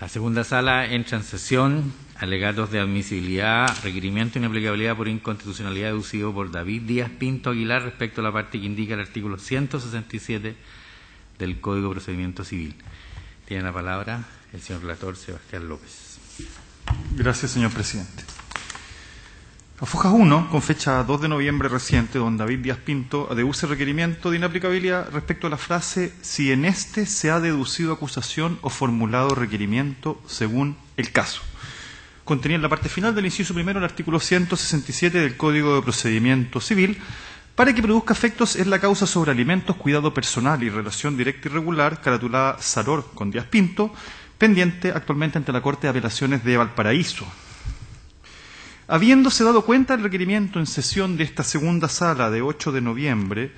La segunda sala entra en sesión. Alegatos de admisibilidad, requerimiento de inaplicabilidad por inconstitucionalidad deducido por David Díaz Pinto Aguilar respecto a la parte que indica el artículo 167 del Código de Procedimiento Civil. Tiene la palabra el señor relator Sebastián López. Gracias, señor presidente. Afojas 1, con fecha 2 de noviembre reciente, don David Díaz Pinto deduce requerimiento de inaplicabilidad respecto a la frase si en este se ha deducido acusación o formulado requerimiento según el caso. Contenía en la parte final del inciso primero el artículo 167 del Código de Procedimiento Civil para que produzca efectos en la causa sobre alimentos, cuidado personal y relación directa y regular, caratulada Saror con Díaz Pinto, pendiente actualmente ante la Corte de Apelaciones de Valparaíso. Habiéndose dado cuenta del requerimiento en sesión de esta segunda sala de 8 de noviembre,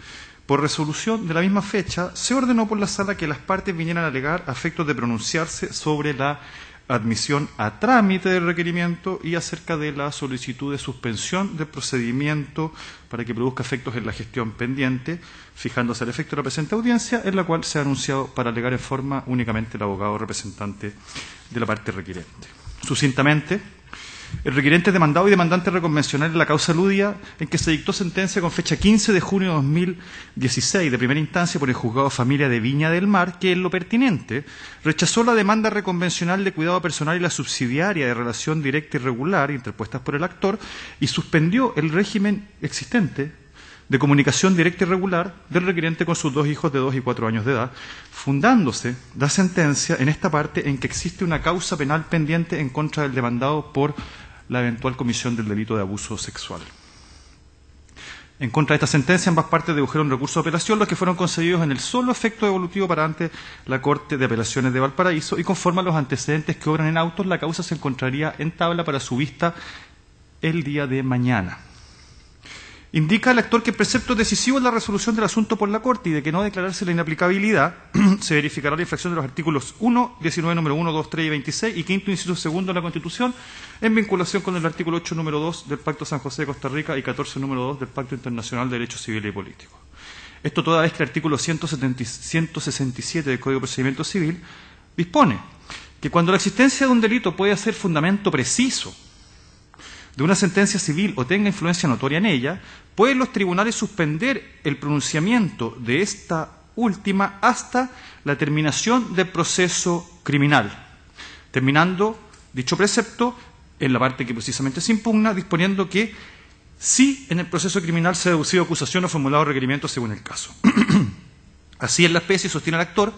por resolución de la misma fecha, se ordenó por la sala que las partes vinieran a alegar a efectos de pronunciarse sobre la admisión a trámite del requerimiento y acerca de la solicitud de suspensión del procedimiento para que produzca efectos en la gestión pendiente, fijándose al efecto de la presente audiencia, en la cual se ha anunciado para alegar en forma únicamente el abogado representante de la parte requerente. Sucintamente, el requerente demandado y demandante reconvencional en la causa aludida en que se dictó sentencia con fecha 15 de junio de 2016 de primera instancia por el juzgado Familia de Viña del Mar, que en lo pertinente rechazó la demanda reconvencional de cuidado personal y la subsidiaria de relación directa y regular interpuestas por el actor y suspendió el régimen existente de comunicación directa y regular del requerente con sus dos hijos de 2 y 4 años de edad, fundándose la sentencia en esta parte en que existe una causa penal pendiente en contra del demandado por la eventual comisión del delito de abuso sexual. En contra de esta sentencia, ambas partes dedujeron recursos de apelación, los que fueron concedidos en el solo efecto devolutivo para ante la Corte de Apelaciones de Valparaíso, y conforme a los antecedentes que obran en autos, la causa se encontraría en tabla para su vista el día de mañana. Indica el actor que el precepto decisivo en la resolución del asunto por la Corte y de que no declararse la inaplicabilidad, se verificará la infracción de los artículos 1, 19, número 1, 2, 3 y 26 y quinto inciso segundo de la Constitución en vinculación con el artículo 8, número 2 del Pacto San José de Costa Rica y 14, número 2 del Pacto Internacional de Derechos Civiles y Políticos. Esto toda vez que el artículo 167 del Código de Procedimiento Civil dispone que cuando la existencia de un delito puede ser fundamento preciso de una sentencia civil o tenga influencia notoria en ella, pueden los tribunales suspender el pronunciamiento de esta última hasta la terminación del proceso criminal, terminando dicho precepto en la parte que precisamente se impugna, disponiendo que si en el proceso criminal se ha deducido acusación o formulado requerimiento según el caso. Así en la especie, sostiene el actor,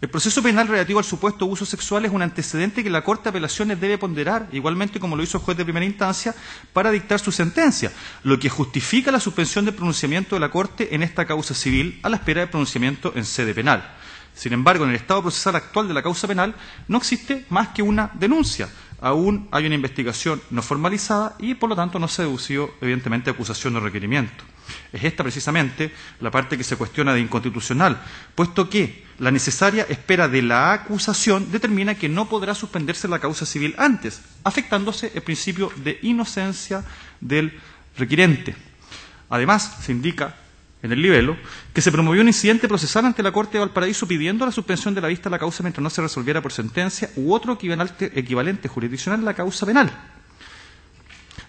el proceso penal relativo al supuesto abuso sexual es un antecedente que la Corte de Apelaciones debe ponderar, igualmente como lo hizo el juez de primera instancia, para dictar su sentencia, lo que justifica la suspensión del pronunciamiento de la Corte en esta causa civil a la espera del pronunciamiento en sede penal. Sin embargo, en el estado procesal actual de la causa penal no existe más que una denuncia. Aún hay una investigación no formalizada y, por lo tanto, no se ha deducido, evidentemente, acusación o requerimiento. Es esta, precisamente, la parte que se cuestiona de inconstitucional, puesto que la necesaria espera de la acusación determina que no podrá suspenderse la causa civil antes, afectándose el principio de inocencia del requerente. Además, se indica en el libelo que se promovió un incidente procesal ante la Corte de Valparaíso pidiendo la suspensión de la vista de la causa mientras no se resolviera por sentencia u otro equivalente jurisdiccional la causa penal.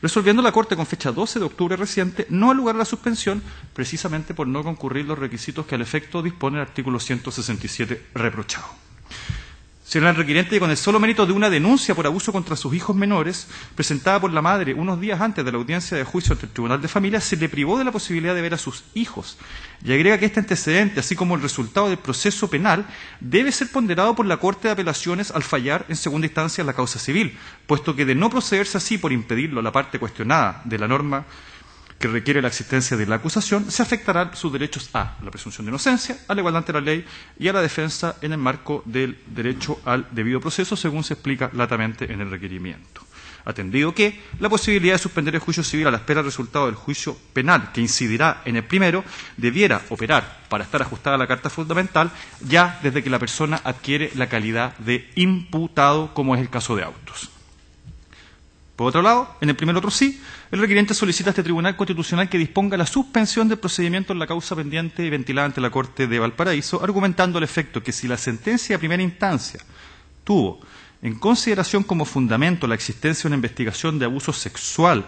Resolviendo la Corte con fecha 12 de octubre reciente no ha lugar a la suspensión precisamente por no concurrir los requisitos que al efecto dispone el artículo 167 reprochado. Señala el requerente que con el solo mérito de una denuncia por abuso contra sus hijos menores, presentada por la madre unos días antes de la audiencia de juicio ante el Tribunal de Familia, se le privó de la posibilidad de ver a sus hijos. Y agrega que este antecedente, así como el resultado del proceso penal, debe ser ponderado por la Corte de Apelaciones al fallar en segunda instancia la causa civil, puesto que de no procederse así por impedirlo a la parte cuestionada de la norma que requiere la existencia de la acusación, se afectarán sus derechos a la presunción de inocencia, a la igualdad ante la ley y a la defensa en el marco del derecho al debido proceso, según se explica latamente en el requerimiento. Atendido que la posibilidad de suspender el juicio civil a la espera del resultado del juicio penal, que incidirá en el primero, debiera operar para estar ajustada a la Carta Fundamental ya desde que la persona adquiere la calidad de imputado, como es el caso de autos. Por otro lado, en el primer otro sí, el requerente solicita a este Tribunal Constitucional que disponga la suspensión del procedimiento en la causa pendiente y ventilada ante la Corte de Valparaíso, argumentando el efecto que si la sentencia de primera instancia tuvo en consideración como fundamento la existencia de una investigación de abuso sexual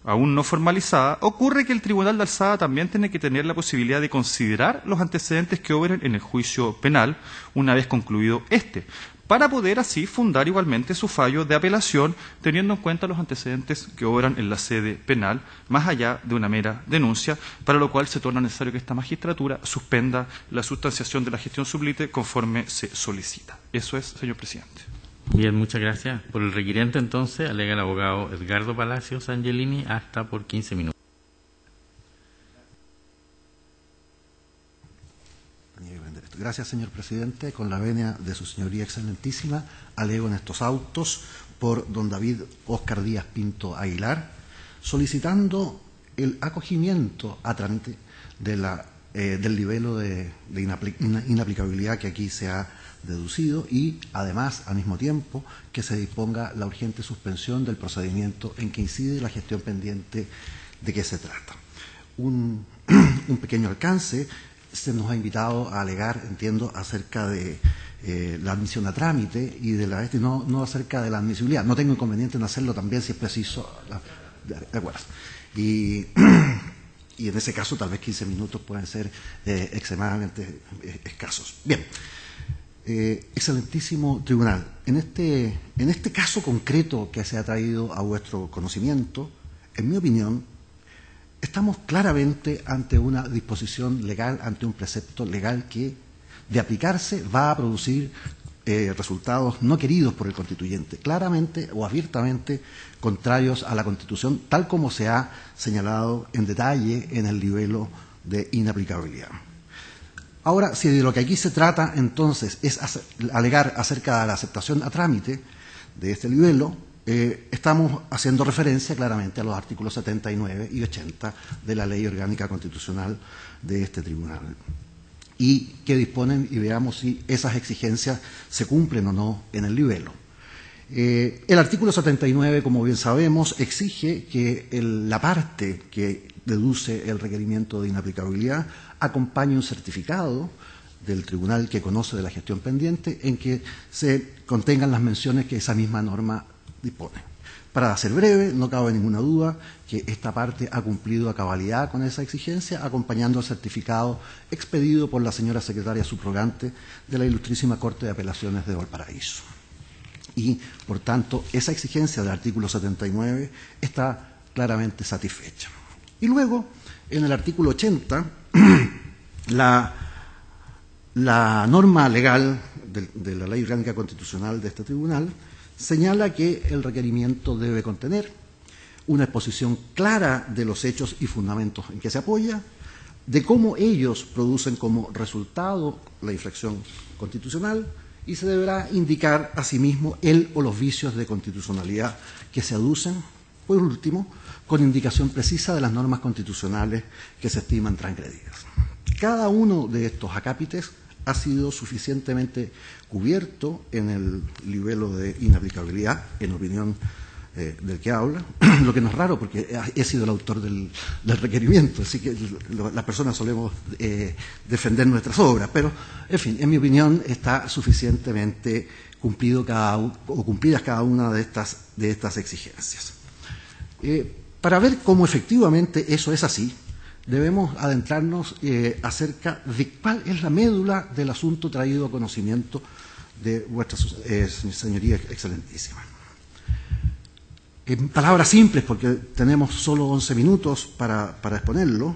aún no formalizada, ocurre que el Tribunal de Alzada también tiene que tener la posibilidad de considerar los antecedentes que obren en el juicio penal una vez concluido este, para poder así fundar igualmente su fallo de apelación, teniendo en cuenta los antecedentes que obran en la sede penal, más allá de una mera denuncia, para lo cual se torna necesario que esta magistratura suspenda la sustanciación de la gestión sublite conforme se solicita. Eso es, señor presidente. Bien, muchas gracias. Por el requiriente, entonces, alega el abogado Edgardo Palacios Angelini hasta por 15 minutos. Gracias, señor presidente. Con la venia de su señoría excelentísima, alego en estos autos por don David Óscar Díaz Pinto Aguilar, solicitando el acogimiento a trámite del libelo de inaplicabilidad que aquí se ha deducido y, además, al mismo tiempo, que se disponga la urgente suspensión del procedimiento en que incide la gestión pendiente de que se trata. Un pequeño alcance. Se nos ha invitado a alegar, entiendo, acerca de la admisión a trámite y de no acerca de la admisibilidad. No tengo inconveniente en hacerlo también si es preciso. De acuerdo. Y en ese caso tal vez 15 minutos pueden ser extremadamente escasos. Bien. Excelentísimo tribunal, en este caso concreto que se ha traído a vuestro conocimiento, en mi opinión, estamos claramente ante una disposición legal, ante un precepto legal que, de aplicarse, va a producir resultados no queridos por el constituyente, claramente o abiertamente contrarios a la Constitución, tal como se ha señalado en detalle en el libelo de inaplicabilidad. Ahora, si de lo que aquí se trata, entonces, es alegar acerca de la aceptación a trámite de este libelo, estamos haciendo referencia claramente a los artículos 79 y 80 de la Ley Orgánica Constitucional de este tribunal, y que disponen, y veamos si esas exigencias se cumplen o no en el libelo. El artículo 79, como bien sabemos, exige que la parte que deduce el requerimiento de inaplicabilidad acompañe un certificado del tribunal que conoce de la gestión pendiente en que se contengan las menciones que esa misma norma dispone. Para ser breve, no cabe ninguna duda que esta parte ha cumplido a cabalidad con esa exigencia, acompañando el certificado expedido por la señora secretaria subrogante de la Ilustrísima Corte de Apelaciones de Valparaíso. Y, por tanto, esa exigencia del artículo 79 está claramente satisfecha. Y luego, en el artículo 80, la norma legal de la Ley Orgánica Constitucional de este tribunal señala que el requerimiento debe contener una exposición clara de los hechos y fundamentos en que se apoya, de cómo ellos producen como resultado la infracción constitucional, y se deberá indicar asimismo el o los vicios de constitucionalidad que se aducen, por último, con indicación precisa de las normas constitucionales que se estiman transgredidas. Cada uno de estos acápites ha sido suficientemente cubierto en el libelo de inaplicabilidad, en opinión del que habla, lo que no es raro porque he sido el autor del requerimiento, así que las personas solemos defender nuestras obras, pero, en fin, en mi opinión está suficientemente cumplidas cada una de estas exigencias. Para ver cómo efectivamente eso es así, debemos adentrarnos acerca de cuál es la médula del asunto traído a conocimiento de vuestra señoría excelentísima. En palabras simples, porque tenemos solo 11 minutos para exponerlo,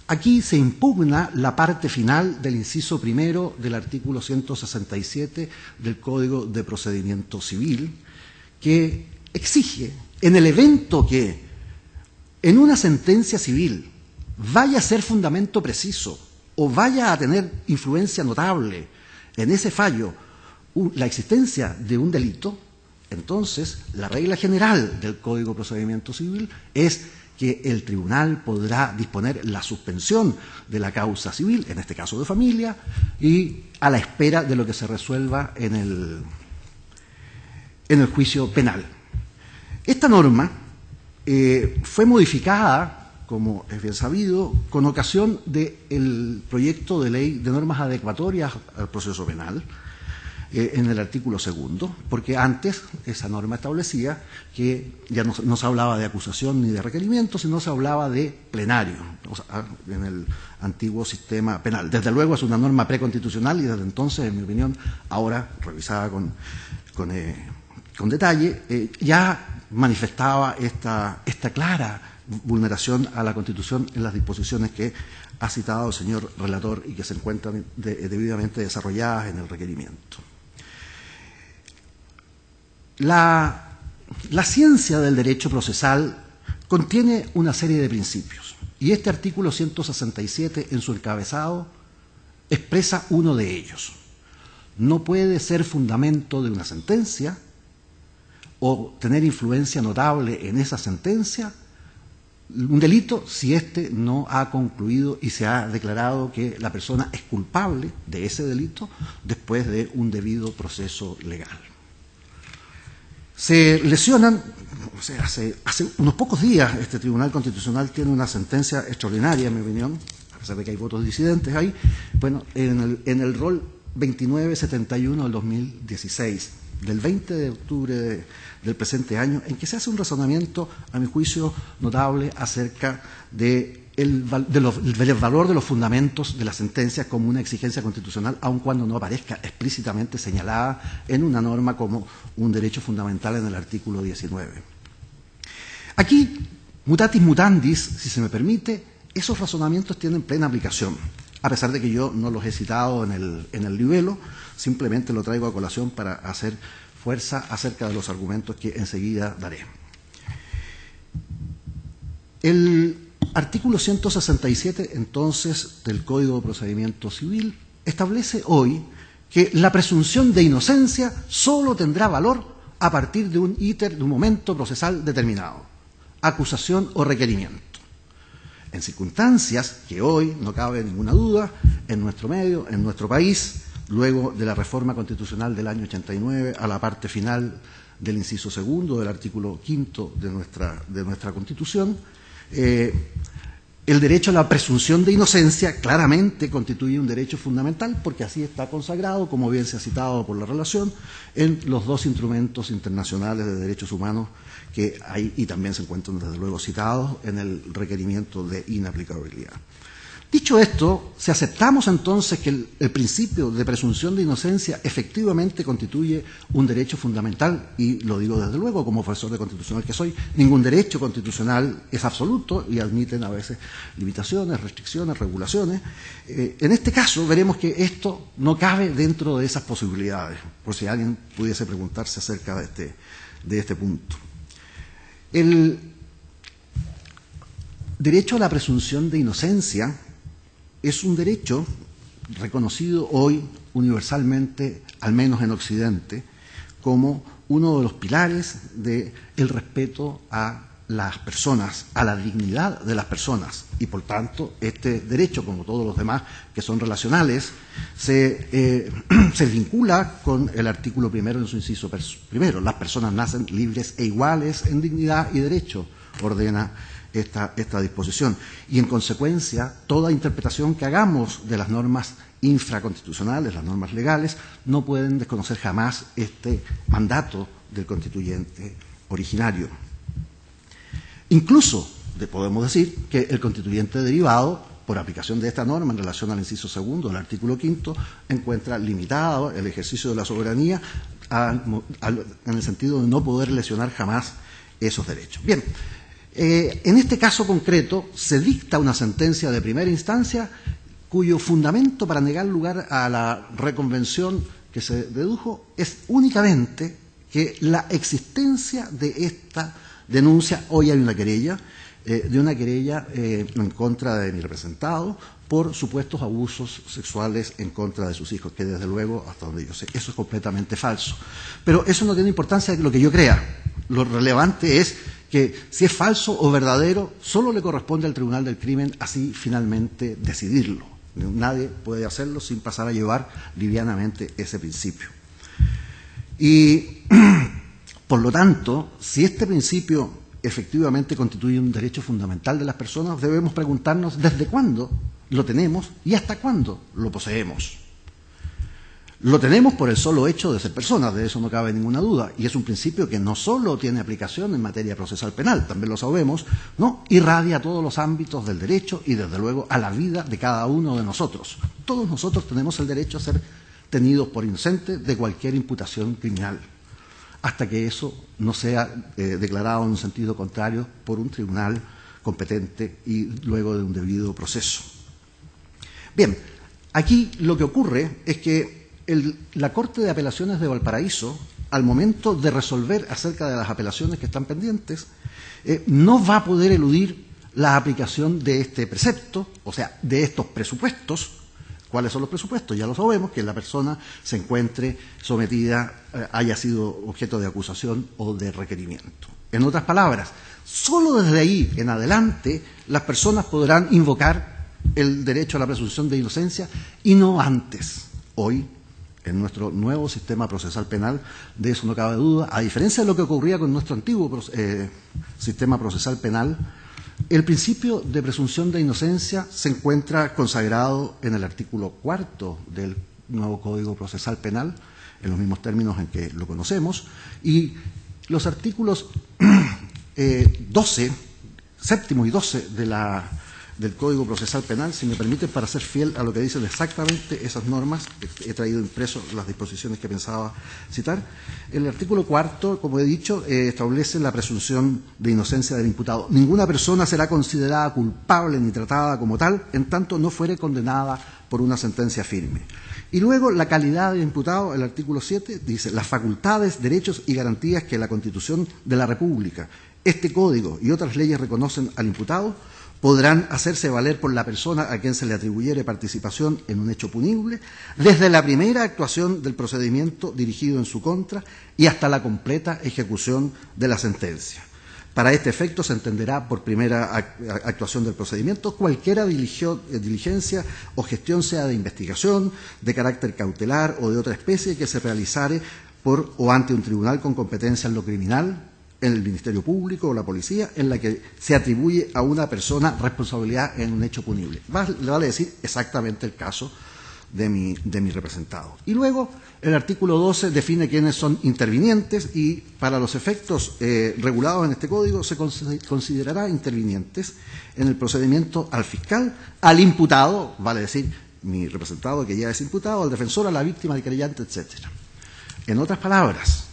aquí se impugna la parte final del inciso primero del artículo 167 del Código de Procedimiento Civil, que exige, en el evento que en una sentencia civil vaya a ser fundamento preciso o vaya a tener influencia notable en ese fallo la existencia de un delito, entonces la regla general del Código de Procedimiento Civil es que el tribunal podrá disponer la suspensión de la causa civil, en este caso de familia, y a la espera de lo que se resuelva en el juicio penal. Esta norma fue modificada, como es bien sabido, con ocasión del proyecto de ley de normas adecuatorias al proceso penal, en el artículo 2, porque antes esa norma establecía que ya no se hablaba de acusación ni de requerimiento, sino se hablaba de plenario, o sea, en el antiguo sistema penal. Desde luego es una norma preconstitucional y desde entonces, en mi opinión, ahora revisada con detalle, ya manifestaba esta clara vulneración a la Constitución en las disposiciones que ha citado el señor relator y que se encuentran debidamente desarrolladas en el requerimiento. La ciencia del derecho procesal contiene una serie de principios y este artículo 167 en su encabezado expresa uno de ellos. No puede ser fundamento de una sentencia o tener influencia notable en esa sentencia un delito si éste no ha concluido y se ha declarado que la persona es culpable de ese delito después de un debido proceso legal. Se lesionan, o sea, hace unos pocos días este Tribunal Constitucional tiene una sentencia extraordinaria, en mi opinión, a pesar de que hay votos disidentes ahí, bueno, en el rol 2971 del 2016, del 20 de octubre del presente año, en que se hace un razonamiento, a mi juicio, notable acerca del valor de los fundamentos de la sentencia como una exigencia constitucional, aun cuando no aparezca explícitamente señalada en una norma como un derecho fundamental en el artículo 19. Aquí, mutatis mutandis, si se me permite, esos razonamientos tienen plena aplicación, a pesar de que yo no los he citado en el libelo, simplemente lo traigo a colación para hacer fuerza acerca de los argumentos que enseguida daré. El artículo 167, entonces, del Código de Procedimiento Civil establece hoy que la presunción de inocencia solo tendrá valor a partir de un íter, de un momento procesal determinado, acusación o requerimiento. En circunstancias que hoy, no cabe ninguna duda, en nuestro medio, en nuestro país, luego de la reforma constitucional del año 89 a la parte final del inciso 2 del artículo 5 de nuestra Constitución, el derecho a la presunción de inocencia claramente constituye un derecho fundamental porque así está consagrado, como bien se ha citado por la relación, en los dos instrumentos internacionales de derechos humanos que hay y también se encuentran desde luego citados en el requerimiento de inaplicabilidad. Dicho esto, si aceptamos entonces que el principio de presunción de inocencia efectivamente constituye un derecho fundamental, y lo digo desde luego como profesor de constitucional que soy, ningún derecho constitucional es absoluto y admiten a veces limitaciones, restricciones, regulaciones, en este caso veremos que esto no cabe dentro de esas posibilidades, por si alguien pudiese preguntarse acerca de este punto. El derecho a la presunción de inocencia es un derecho reconocido hoy universalmente, al menos en Occidente, como uno de los pilares del respeto a las personas, a la dignidad de las personas. Y por tanto, este derecho, como todos los demás que son relacionales, se vincula con el artículo 1 en su inciso primero. Las personas nacen libres e iguales en dignidad y derecho, ordena esta disposición. Y en consecuencia, toda interpretación que hagamos de las normas infraconstitucionales, las normas legales, no pueden desconocer jamás este mandato del constituyente originario. Incluso podemos decir que el constituyente derivado, por aplicación de esta norma en relación al inciso 2 del artículo 5, encuentra limitado el ejercicio de la soberanía en el sentido de no poder lesionar jamás esos derechos. Bien. En este caso concreto se dicta una sentencia de primera instancia cuyo fundamento para negar lugar a la reconvención que se dedujo es únicamente que la existencia de esta denuncia, hoy hay una querella, en contra de mi representado por supuestos abusos sexuales en contra de sus hijos, que desde luego, hasta donde yo sé, eso es completamente falso. Pero eso no tiene importancia de lo que yo crea. Lo relevante es que si es falso o verdadero, solo le corresponde al Tribunal del Crimen así finalmente decidirlo. Nadie puede hacerlo sin pasar a llevar livianamente ese principio. Y, por lo tanto, si este principio efectivamente constituye un derecho fundamental de las personas, debemos preguntarnos desde cuándo lo tenemos y hasta cuándo lo poseemos. Lo tenemos por el solo hecho de ser personas, de eso no cabe ninguna duda, y es un principio que no solo tiene aplicación en materia procesal penal, también lo sabemos, ¿no? Irradia a todos los ámbitos del derecho y desde luego a la vida de cada uno de nosotros. Todos nosotros tenemos el derecho a ser tenidos por inocentes de cualquier imputación criminal, hasta que eso no sea declarado en un sentido contrario por un tribunal competente y luego de un debido proceso. Bien, aquí lo que ocurre es que la Corte de Apelaciones de Valparaíso, al momento de resolver acerca de las apelaciones que están pendientes, no va a poder eludir la aplicación de este precepto, o sea, de estos presupuestos. ¿Cuáles son los presupuestos? Ya lo sabemos, que la persona se encuentre sometida, haya sido objeto de acusación o de requerimiento. En otras palabras, solo desde ahí en adelante las personas podrán invocar el derecho a la presunción de inocencia y no antes. Hoy, en nuestro nuevo sistema procesal penal, de eso no cabe duda, a diferencia de lo que ocurría con nuestro antiguo sistema procesal penal, el principio de presunción de inocencia se encuentra consagrado en el artículo 4 del nuevo Código Procesal Penal, en los mismos términos en que lo conocemos, y los artículos 12, séptimo y 12 del Código Procesal Penal, si me permiten, para ser fiel a lo que dicen exactamente esas normas, he traído impreso las disposiciones que pensaba citar. El artículo 4, como he dicho, establece la presunción de inocencia del imputado. Ninguna persona será considerada culpable ni tratada como tal, en tanto no fuere condenada por una sentencia firme. Y luego, la calidad de imputado, el artículo 7, dice: las facultades, derechos y garantías que la Constitución de la República, este Código y otras leyes reconocen al imputado podrán hacerse valer por la persona a quien se le atribuyere participación en un hecho punible, desde la primera actuación del procedimiento dirigido en su contra y hasta la completa ejecución de la sentencia. Para este efecto se entenderá por primera actuación del procedimiento cualquiera diligencia o gestión, sea de investigación, de carácter cautelar o de otra especie, que se realizare por o ante un tribunal con competencia en lo criminal, en el Ministerio Público o la Policía, en la que se atribuye a una persona responsabilidad en un hecho punible. Le vale decir exactamente el caso de mi representado. Y luego, el artículo 12 define quiénes son intervinientes y, para los efectos regulados en este código, se considerará intervinientes en el procedimiento al fiscal, al imputado, vale decir, mi representado que ya es imputado, al defensor, a la víctima, al querellante, etc. En otras palabras,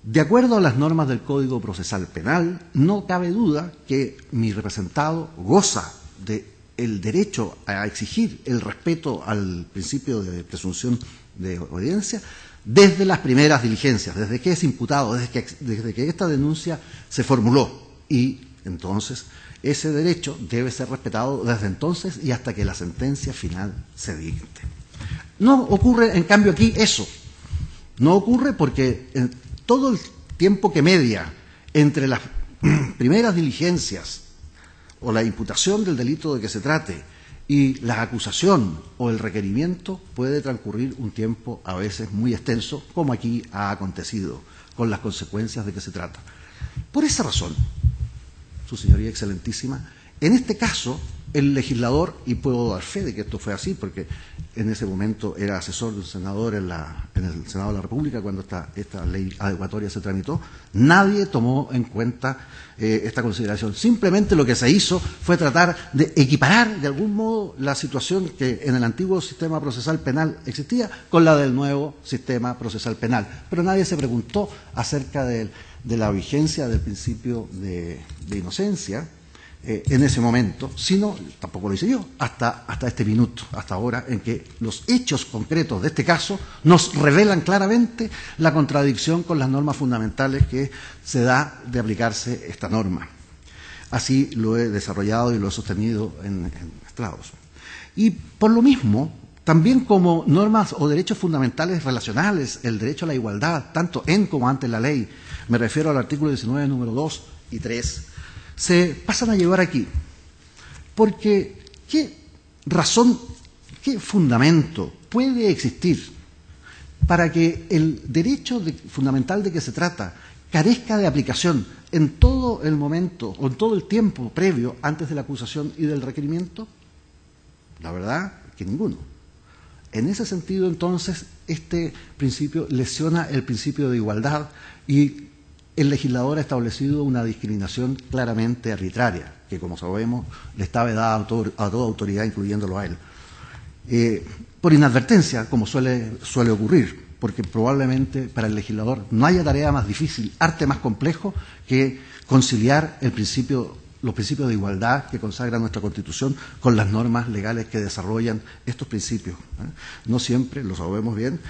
de acuerdo a las normas del Código Procesal Penal, no cabe duda que mi representado goza del derecho a exigir el respeto al principio de presunción de obediencia desde las primeras diligencias, desde que es imputado, desde que esta denuncia se formuló. Y entonces ese derecho debe ser respetado desde entonces y hasta que la sentencia final se dicte. No ocurre, en cambio, aquí eso. No ocurre porque todo el tiempo que media entre las primeras diligencias o la imputación del delito de que se trate y la acusación o el requerimiento puede transcurrir un tiempo a veces muy extenso, como aquí ha acontecido, con las consecuencias de que se trata. Por esa razón, Su Señoría Excelentísima, en este caso, el legislador, y puedo dar fe de que esto fue así, porque en ese momento era asesor de un senador en el Senado de la República cuando esta ley adecuatoria se tramitó, nadie tomó en cuenta esta consideración. Simplemente lo que se hizo fue tratar de equiparar de algún modo la situación que en el antiguo sistema procesal penal existía con la del nuevo sistema procesal penal. Pero nadie se preguntó acerca de la vigencia del principio de inocencia en ese momento, sino, tampoco lo hice yo, hasta este minuto, hasta ahora, en que los hechos concretos de este caso nos revelan claramente la contradicción con las normas fundamentales que se da de aplicarse esta norma. Así lo he desarrollado y lo he sostenido en estrados. Y por lo mismo, también como normas o derechos fundamentales relacionales, el derecho a la igualdad, tanto en como ante la ley, me refiero al artículo 19, número 2 y 3, se pasan a llevar aquí. Porque, ¿qué razón, qué fundamento puede existir para que el derecho fundamental de que se trata carezca de aplicación en todo el momento o en todo el tiempo previo antes de la acusación y del requerimiento? La verdad que ninguno. En ese sentido, entonces, este principio lesiona el principio de igualdad y el legislador ha establecido una discriminación claramente arbitraria, que como sabemos le está vedada a toda autoridad, incluyéndolo a él. Por inadvertencia, como suele ocurrir, porque probablemente para el legislador no haya tarea más difícil, arte más complejo, que conciliar los principios de igualdad que consagra nuestra Constitución con las normas legales que desarrollan estos principios. No siempre, lo sabemos bien,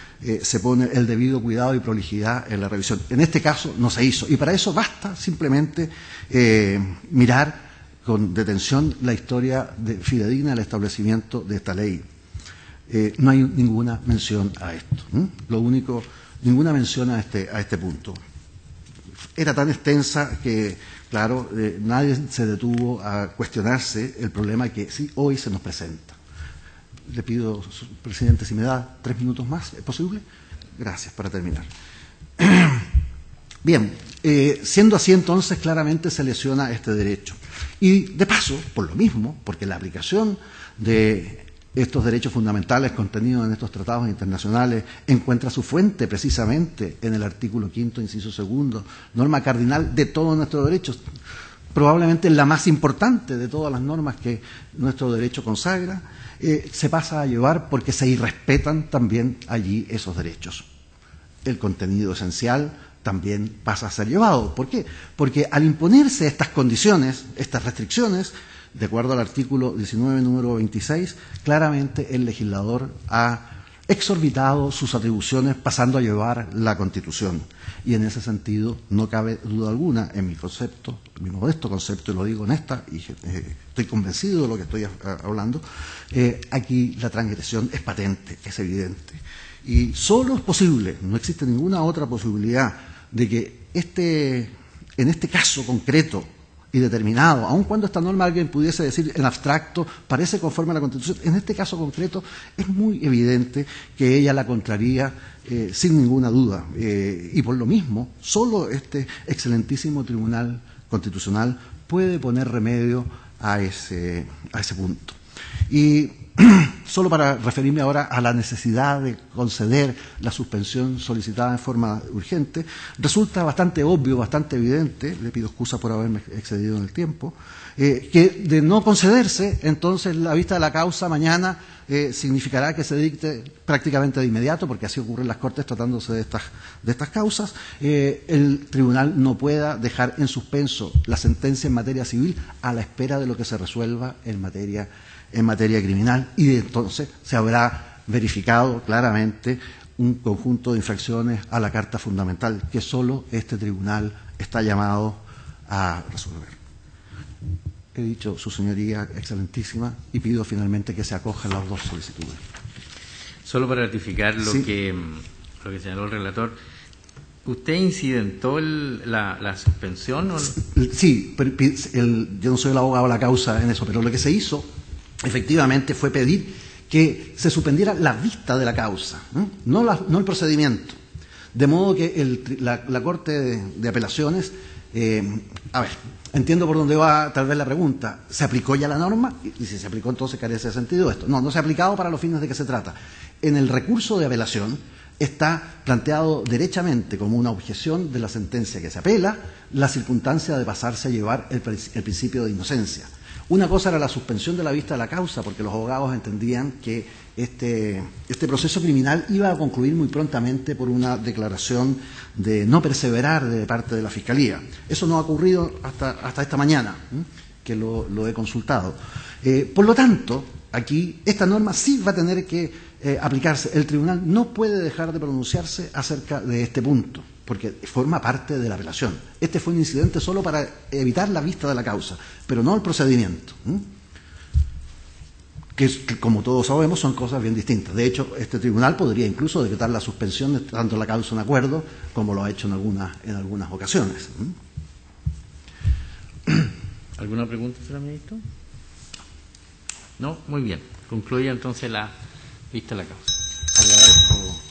se pone el debido cuidado y prolijidad en la revisión. En este caso no se hizo, y para eso basta simplemente mirar con detención la historia fidedigna del establecimiento de esta ley. No hay ninguna mención a esto. Ninguna mención a este punto. Era tan extensa que, claro, nadie se detuvo a cuestionarse el problema que sí hoy se nos presenta. Le pido, presidente, si me da 3 minutos más, ¿es posible? Gracias, para terminar. Bien, siendo así entonces claramente se lesiona este derecho. Y de paso, por lo mismo, porque la aplicación de estos derechos fundamentales contenidos en estos tratados internacionales encuentra su fuente precisamente en el artículo 5º, inciso 2, norma cardinal de todos nuestros derechos, probablemente la más importante de todas las normas que nuestro derecho consagra, se pasa a llevar porque se irrespetan también allí esos derechos. El contenido esencial también pasa a ser llevado. ¿Por qué? Porque al imponerse estas condiciones, estas restricciones, de acuerdo al artículo 19, número 26, claramente el legislador ha exorbitado sus atribuciones pasando a llevar la Constitución. Y en ese sentido no cabe duda alguna, en mi concepto, mi modesto concepto, y lo digo en esta, y estoy convencido de lo que estoy hablando, aquí la transgresión es patente, es evidente. Y solo es posible, no existe ninguna otra posibilidad de que en este caso concreto y determinado, aun cuando esta norma alguien pudiese decir en abstracto, parece conforme a la Constitución, en este caso concreto es muy evidente que ella la contraría sin ninguna duda. Y por lo mismo, solo este excelentísimo Tribunal Constitucional puede poner remedio a ese punto. Y solo para referirme ahora a la necesidad de conceder la suspensión solicitada en forma urgente, resulta bastante obvio, bastante evidente, le pido excusa por haberme excedido en el tiempo, que de no concederse, entonces la vista de la causa mañana significará que se dicte prácticamente de inmediato, porque así ocurre en las Cortes tratándose de estas causas, el tribunal no pueda dejar en suspenso la sentencia en materia civil a la espera de lo que se resuelva en materia criminal, y entonces se habrá verificado claramente un conjunto de infracciones a la Carta Fundamental que solo este tribunal está llamado a resolver. He dicho, su señoría excelentísima, y pido finalmente que se acojan las dos solicitudes. Solo para ratificar lo que señaló el relator, ¿usted incidentó la suspensión? ¿O no? Sí, yo no soy el abogado de la causa en eso, pero lo que se hizo efectivamente fue pedir que se suspendiera la vista de la causa, no el procedimiento. De modo que la Corte de Apelaciones, entiendo por dónde va tal vez la pregunta, ¿se aplicó ya la norma? Y si se aplicó, entonces carece de sentido esto. No se ha aplicado para los fines de que se trata. En el recurso de apelación está planteado derechamente como una objeción de la sentencia que se apela la circunstancia de pasarse a llevar el principio de inocencia. Una cosa era la suspensión de la vista de la causa, porque los abogados entendían que este proceso criminal iba a concluir muy prontamente por una declaración de no perseverar de parte de la Fiscalía. Eso no ha ocurrido hasta esta mañana, que lo he consultado. Por lo tanto, aquí esta norma sí va a tener que aplicarse. El tribunal no puede dejar de pronunciarse acerca de este punto, porque forma parte de la apelación. Este fue un incidente solo para evitar la vista de la causa, pero no el procedimiento, que como todos sabemos son cosas bien distintas. De hecho, este tribunal podría incluso decretar la suspensión de tanto la causa en acuerdo, como lo ha hecho en algunas ocasiones. ¿Alguna pregunta, señor ministro? No, muy bien. Concluye entonces la vista de la causa. Agradezco